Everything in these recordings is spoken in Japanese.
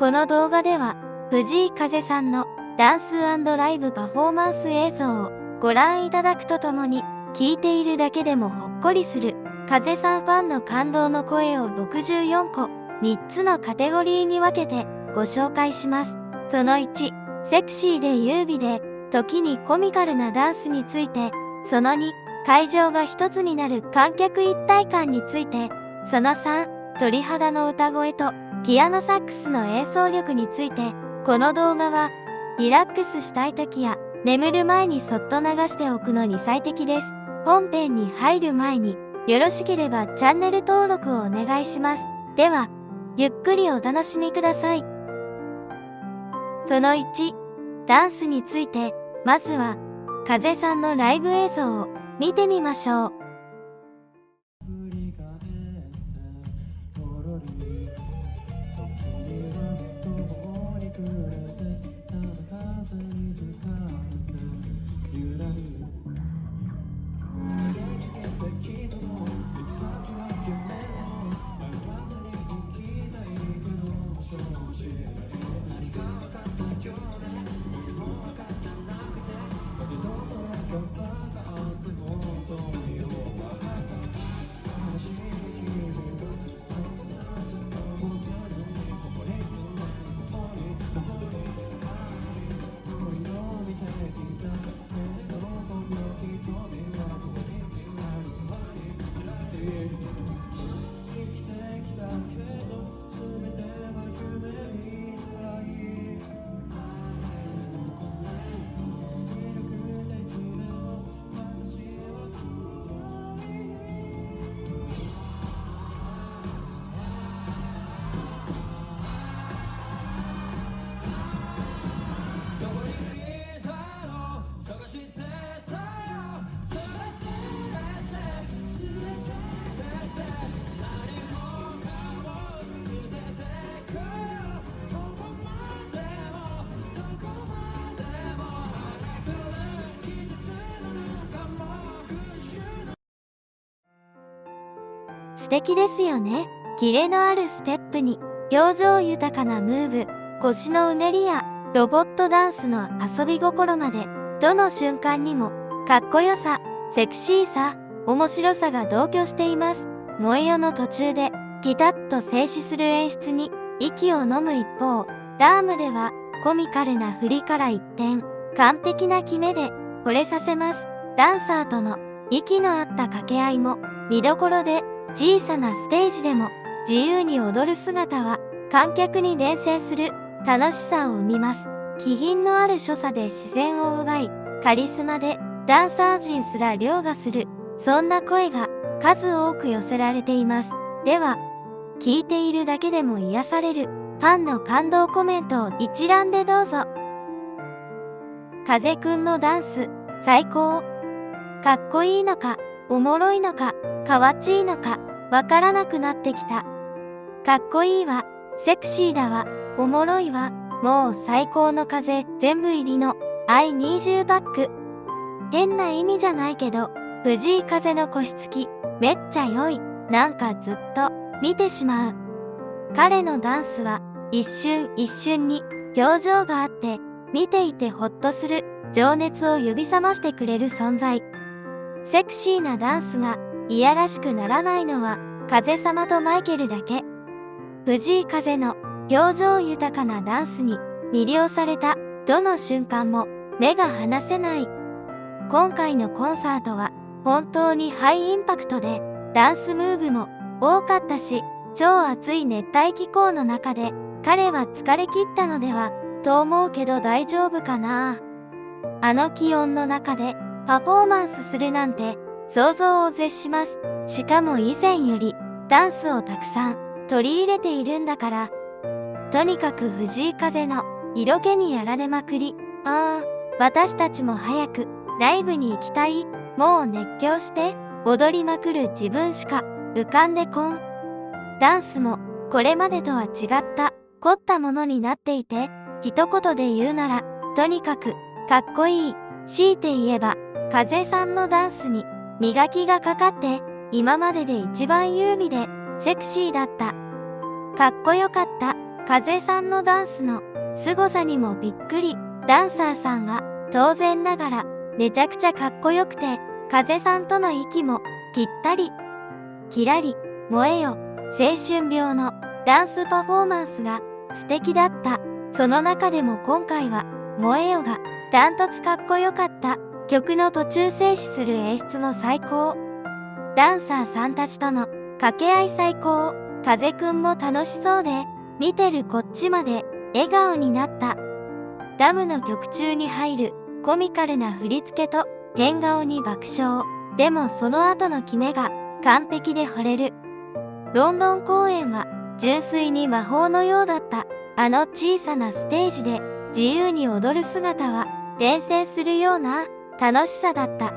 この動画では、藤井風さんのダンス&ライブパフォーマンス映像をご覧いただくとともに、聞いているだけでもほっこりする、風さんファンの感動の声を64個、3つのカテゴリーに分けてご紹介します。その1、セクシーで優美で、時にコミカルなダンスについて、その2、会場が一つになる観客一体感について、その3、鳥肌の歌声とピアノサックスの演奏力について、この動画は、リラックスしたい時や眠る前にそっと流しておくのに最適です。本編に入る前に、よろしければチャンネル登録をお願いします。では、ゆっくりお楽しみください。その1、ダンスについて、まずは、風さんのライブ映像を見てみましょう。素敵ですよね。キレのあるステップに、表情豊かなムーブ、腰のうねりや、ロボットダンスの遊び心まで、どの瞬間にも、かっこよさ、セクシーさ、面白さが同居しています。萌えよの途中で、ピタッと静止する演出に、息を飲む一方、ダームでは、コミカルな振りから一転、完璧な決めで、惚れさせます。ダンサーとの、息の合った掛け合いも、見どころで、小さなステージでも自由に踊る姿は観客に伝染する楽しさを生みます。気品のある所作で視線を奪い、カリスマでダンサー陣すら凌駕する、そんな声が数多く寄せられています。では、聞いているだけでも癒されるファンの感動コメントを一覧でどうぞ。風くんのダンス、最高。かっこいいのか、おもろいのか、かわちいのか、わからなくなってきた。かっこいいわ、セクシーだわ、おもろいわ、もう最高の風全部入りの I need you back。変な意味じゃないけど、藤井風の腰つき、めっちゃ良い、なんかずっと見てしまう。彼のダンスは一瞬一瞬に表情があって、見ていてほっとする情熱を呼び覚ましてくれる存在。セクシーなダンスがいやらしくならないのは風様とマイケルだけ。藤井風の表情豊かなダンスに魅了されたどの瞬間も目が離せない。今回のコンサートは本当にハイインパクトでダンスムーブも多かったし、超暑い熱帯気候の中で彼は疲れ切ったのではと思うけど大丈夫かな。あの気温の中でパフォーマンスするなんて想像を絶します。しかも以前よりダンスをたくさん取り入れているんだから。とにかく藤井風の色気にやられまくり。私たちも早くライブに行きたい。もう熱狂して踊りまくる自分しか浮かんでこん。ダンスもこれまでとは違った凝ったものになっていて、一言で言うならとにかくかっこいい。強いて言えば風さんのダンスに磨きがかかって今までで一番優美でセクシーだった。かっこよかった。風さんのダンスの凄さにもびっくり。ダンサーさんは当然ながらめちゃくちゃかっこよくて、風さんとの息もぴったり。キラリ、燃えよ、青春病のダンスパフォーマンスが素敵だった。その中でも今回は燃えよがダントツかっこよかった。曲の途中静止する演出も最高。ダンサーさんたちとの掛け合い最高。風くんも楽しそうで、見てるこっちまで笑顔になった。ダムの曲中に入るコミカルな振り付けと変顔に爆笑。でもその後の決めが完璧で惚れる。ロンドン公演は純粋に魔法のようだった。あの小さなステージで自由に踊る姿は伝染するような楽しさだった。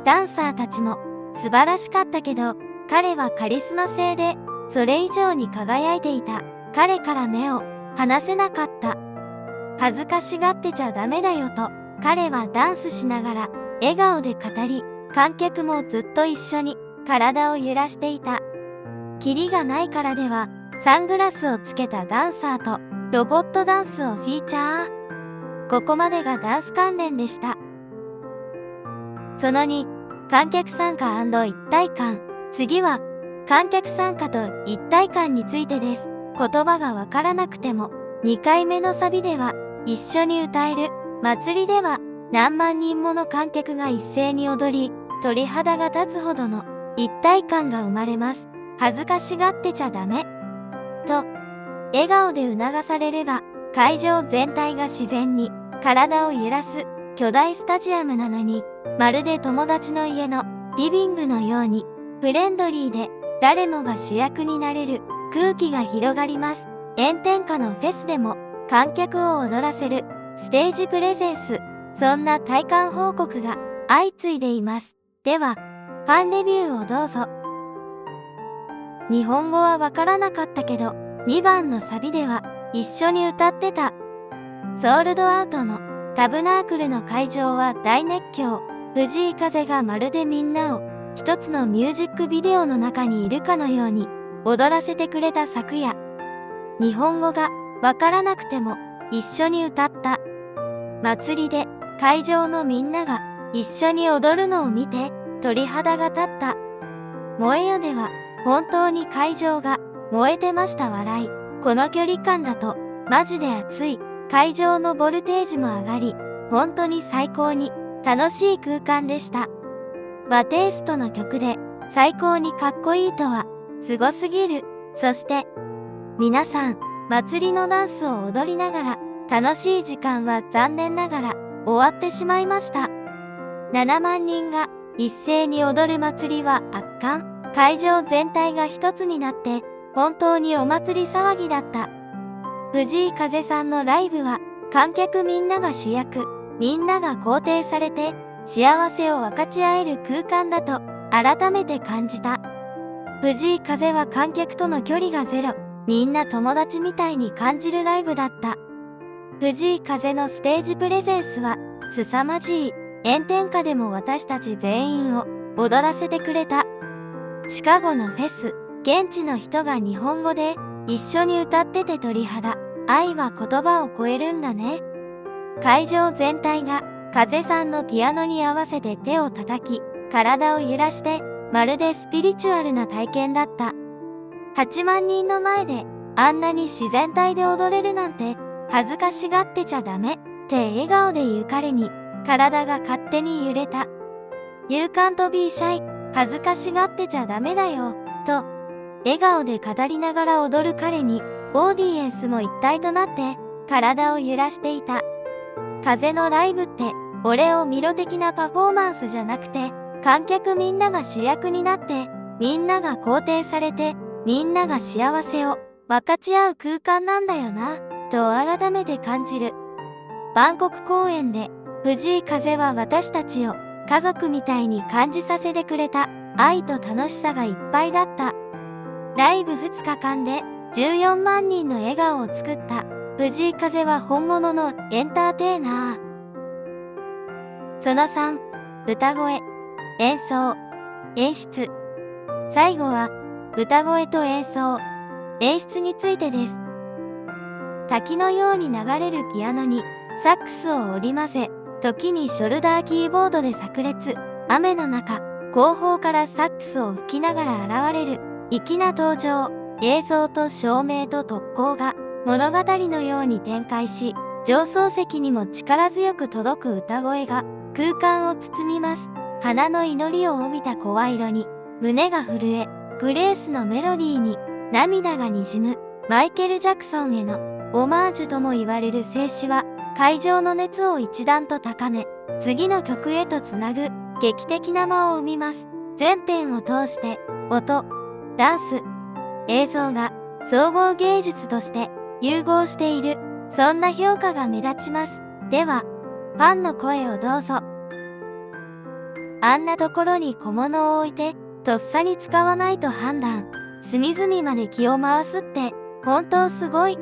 ダンサーたちも素晴らしかったけど、彼はカリスマ性でそれ以上に輝いていた。彼から目を離せなかった。恥ずかしがってちゃダメだよと、彼はダンスしながら笑顔で語り、観客もずっと一緒に体を揺らしていた。キリがないからでは、サングラスをつけたダンサーとロボットダンスをフィーチャー。ここまでがダンス関連でした。その2、観客参加&一体感。次は、観客参加と一体感についてです。言葉がわからなくても、2回目のサビでは一緒に歌える。祭りでは何万人もの観客が一斉に踊り、鳥肌が立つほどの一体感が生まれます。恥ずかしがってちゃダメ。と、笑顔で促されれば、会場全体が自然に体を揺らす巨大スタジアムなのに、まるで友達の家のリビングのように、フレンドリーで誰もが主役になれる空気が広がります。炎天下のフェスでも観客を踊らせるステージプレゼンス。そんな体感報告が相次いでいます。では、ファンレビューをどうぞ。日本語はわからなかったけど、2番のサビでは一緒に歌ってた。ソールドアウトのタブナークルの会場は大熱狂。藤井風がまるでみんなを一つのミュージックビデオの中にいるかのように踊らせてくれた昨夜。日本語がわからなくても一緒に歌った。祭りで会場のみんなが一緒に踊るのを見て鳥肌が立った。燃えよでは本当に会場が燃えてました。笑い。この距離感だとマジで熱い。会場のボルテージも上がり、本当に最高に楽しい空間でした。バテイストの曲で最高にかっこいいとはすごすぎる。そして皆さん祭りのダンスを踊りながら楽しい時間は残念ながら終わってしまいました。7万人が一斉に踊る祭りは圧巻。会場全体が一つになって本当にお祭り騒ぎだった。藤井風さんのライブは観客みんなが主役、みんなが肯定されて幸せを分かち合える空間だと改めて感じた。藤井風は観客との距離がゼロ、みんな友達みたいに感じるライブだった。藤井風のステージプレゼンスは凄まじい。炎天下でも私たち全員を踊らせてくれた。シカゴのフェス、現地の人が日本語で一緒に歌ってて鳥肌。愛は言葉を超えるんだね。会場全体が風さんのピアノに合わせて手を叩き、体を揺らして、まるでスピリチュアルな体験だった。8万人の前であんなに自然体で踊れるなんて、恥ずかしがってちゃダメって笑顔で言う彼に、体が勝手に揺れた。You can't be shy、恥ずかしがってちゃダメだよ、と、笑顔で語りながら踊る彼に、オーディエンスも一体となって、体を揺らしていた。風のライブって、俺を見ろ的なパフォーマンスじゃなくて、観客みんなが主役になって、みんなが肯定されて、みんなが幸せを分かち合う空間なんだよな、と改めて感じる。バンコク公演で、藤井風は私たちを家族みたいに感じさせてくれた。愛と楽しさがいっぱいだった。ライブ2日間で14万人の笑顔を作った藤井風は本物のエンターテイナー。その3、歌声、演奏、演出。最後は歌声と演奏、演出についてです。滝のように流れるピアノにサックスを織り交ぜ、時にショルダーキーボードで炸裂。雨の中、後方からサックスを吹きながら現れる粋な登場。映像と照明と特攻が物語のように展開し、上層席にも力強く届く歌声が空間を包みます。花の祈りを帯びた声色に胸が震え、グレースのメロディーに涙がにじむ。マイケル・ジャクソンへのオマージュとも言われる静止は会場の熱を一段と高め、次の曲へとつなぐ劇的な間を生みます。全編を通して音、ダンス、映像が総合芸術として融合している、そんな評価が目立ちます。では、ファンの声をどうぞ。あんなところに小物を置いて、とっさに使わないと判断。隅々まで気を回すって、本当すごい。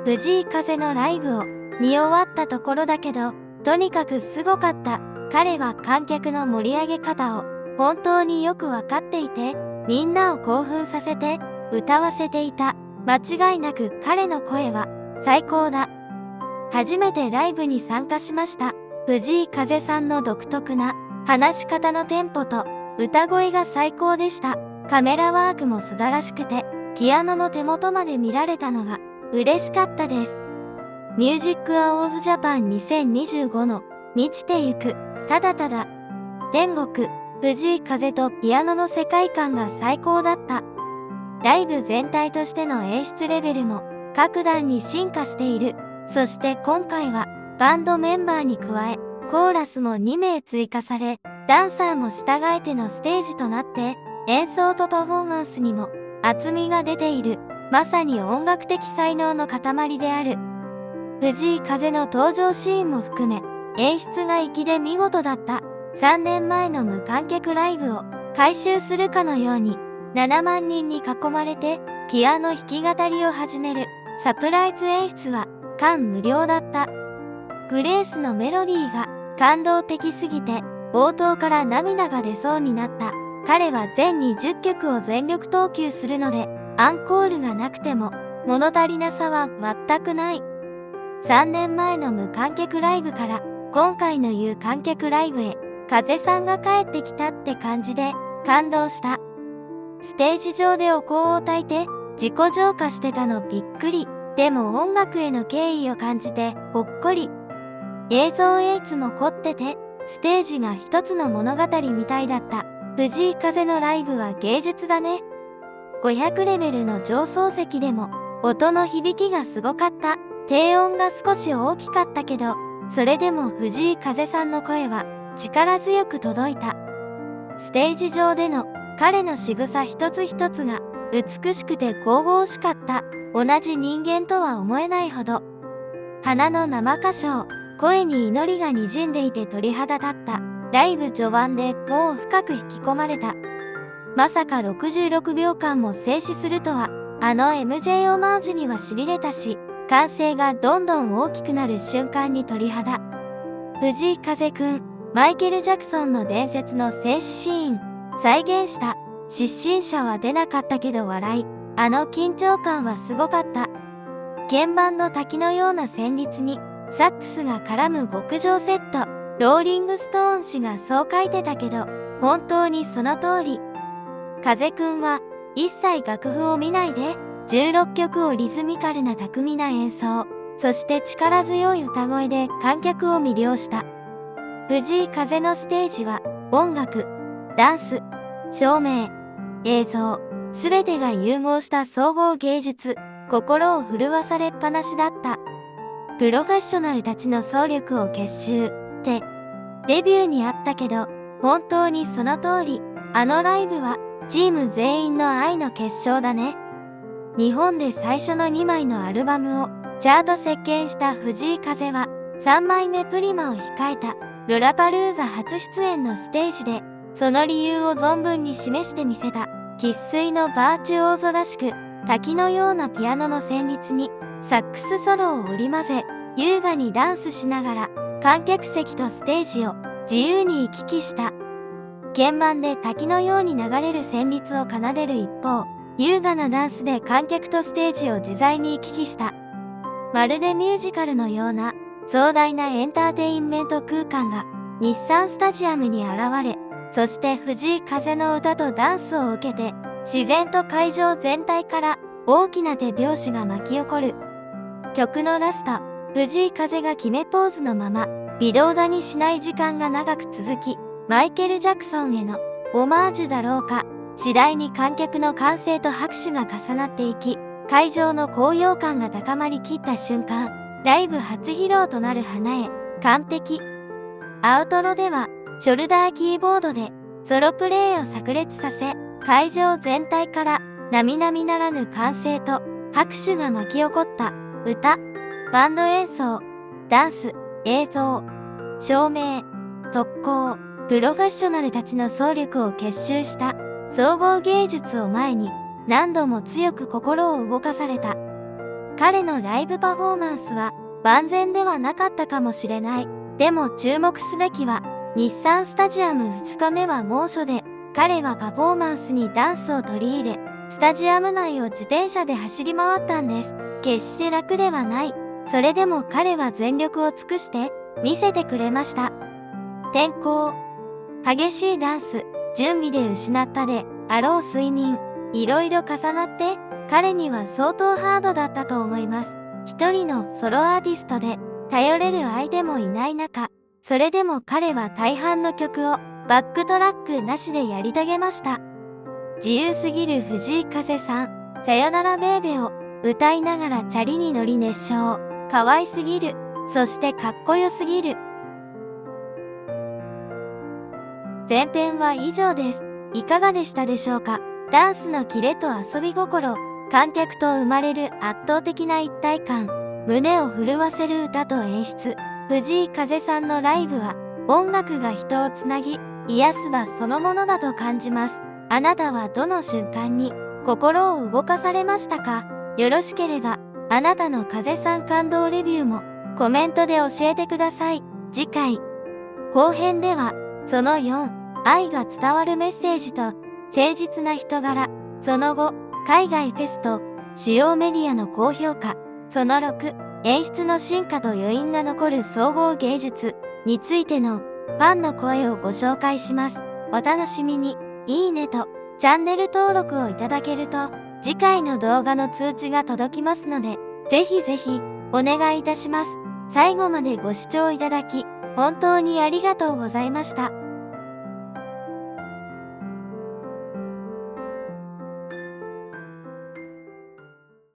藤井風のライブを見終わったところだけど、とにかくすごかった。彼は観客の盛り上げ方を本当によくわかっていて、みんなを興奮させて歌わせていた。間違いなく彼の声は最高だ。初めてライブに参加しました。藤井風さんの独特な話し方のテンポと歌声が最高でした。カメラワークも素晴らしくて、ピアノの手元まで見られたのが嬉しかったです。ミュージックアワーズジャパン2025の満ちてゆく、ただただ天国、藤井風とピアノの世界観が最高だった。ライブ全体としての演出レベルも各段に進化している。そして今回はバンドメンバーに加え、コーラスも2名追加され、ダンサーも従えてのステージとなって、演奏とパフォーマンスにも厚みが出ている。まさに音楽的才能の塊である。藤井風の登場シーンも含め、演出が粋で見事だった。3年前の無観客ライブを回収するかのように、7万人に囲まれてピアノ弾き語りを始めるサプライズ演出は感無量だった。グレースのメロディーが感動的すぎて冒頭から涙が出そうになった。彼は全20曲を全力投球するので、アンコールがなくても物足りなさは全くない。3年前の無観客ライブから今回の有観客ライブへ、風さんが帰ってきたって感じで感動した。ステージ上でお香を焚いて自己浄化してたのびっくり。でも音楽への敬意を感じてほっこり。映像演出も凝ってて、ステージが一つの物語みたいだった。藤井風のライブは芸術だね。500レベルの上層席でも音の響きがすごかった。低音が少し大きかったけど、それでも藤井風さんの声は力強く届いた。ステージ上での彼の仕草一つ一つが美しくて神々しかった。同じ人間とは思えないほど。花の生歌唱、声に祈りがにじんでいて鳥肌立った。ライブ序盤でもう深く引き込まれた。まさか66秒間も静止するとは。あの MJ オマージュには痺れたし、歓声がどんどん大きくなる瞬間に鳥肌。藤井風くん、マイケル・ジャクソンの伝説の静止シーン、再現した。失神者は出なかったけど笑い。あの緊張感はすごかった。鍵盤の滝のような旋律に、サックスが絡む極上セット。ローリングストーン氏がそう書いてたけど、本当にその通り。風くんは、一切楽譜を見ないで、16曲をリズミカルな巧みな演奏、そして力強い歌声で観客を魅了した。藤井風のステージは、音楽、ダンス、照明、映像、すべてが融合した総合芸術、心を震わされっぱなしだった。プロフェッショナルたちの総力を結集ってレビューにあったけど、本当にその通り。あのライブはチーム全員の愛の結晶だね。日本で最初の2枚のアルバムをチャート席巻した藤井風は3枚目プリマを控えたロラパルーザ初出演のステージで、その理由を存分に示してみせた。生粋のバーチュオーゾらしく、滝のようなピアノの旋律にサックスソロを織り交ぜ、優雅にダンスしながら観客席とステージを自由に行き来した。鍵盤で滝のように流れる旋律を奏でる一方、優雅なダンスで観客とステージを自在に行き来した。まるでミュージカルのような壮大なエンターテインメント空間が日産スタジアムに現れ、そして藤井風の歌とダンスを受けて、自然と会場全体から大きな手拍子が巻き起こる。曲のラスト、藤井風が決めポーズのまま、微動だにしない時間が長く続き、マイケル・ジャクソンへのオマージュだろうか、次第に観客の歓声と拍手が重なっていき、会場の高揚感が高まりきった瞬間、ライブ初披露となる花へ、完璧。アウトロでは、ショルダーキーボードでソロプレイを炸裂させ、会場全体から並々ならぬ歓声と拍手が巻き起こった。歌、バンド演奏、ダンス、映像、照明、特攻、プロフェッショナルたちの総力を結集した総合芸術を前に何度も強く心を動かされた。彼のライブパフォーマンスは万全ではなかったかもしれない。でも注目すべきは日産スタジアム2日目は猛暑で、彼はパフォーマンスにダンスを取り入れ、スタジアム内を自転車で走り回ったんです。決して楽ではない。それでも彼は全力を尽くして見せてくれました。天候、激しいダンス、準備で失ったであろう睡眠、いろいろ重なって彼には相当ハードだったと思います。一人のソロアーティストで頼れる相手もいない中、それでも彼は大半の曲をバックトラックなしでやり遂げました。自由すぎる藤井風さん、さよならベーベを歌いながらチャリに乗り熱唱。可愛すぎる。そしてかっこよすぎる。前編は以上です。いかがでしたでしょうか。ダンスのキレと遊び心、観客と生まれる圧倒的な一体感、胸を震わせる歌と演出。藤井風さんのライブは音楽が人をつなぎ、癒す場そのものだと感じます。あなたはどの瞬間に心を動かされましたか。よろしければあなたの風さん感動レビューもコメントで教えてください。次回後編ではその4、愛が伝わるメッセージと誠実な人柄、その後海外フェスと主要メディアの高評価、その6、演出の進化と余韻が残る総合芸術についてのファンの声をご紹介します。お楽しみに。いいねとチャンネル登録をいただけると次回の動画の通知が届きますので、ぜひぜひお願いいたします。最後までご視聴いただき本当にありがとうございました。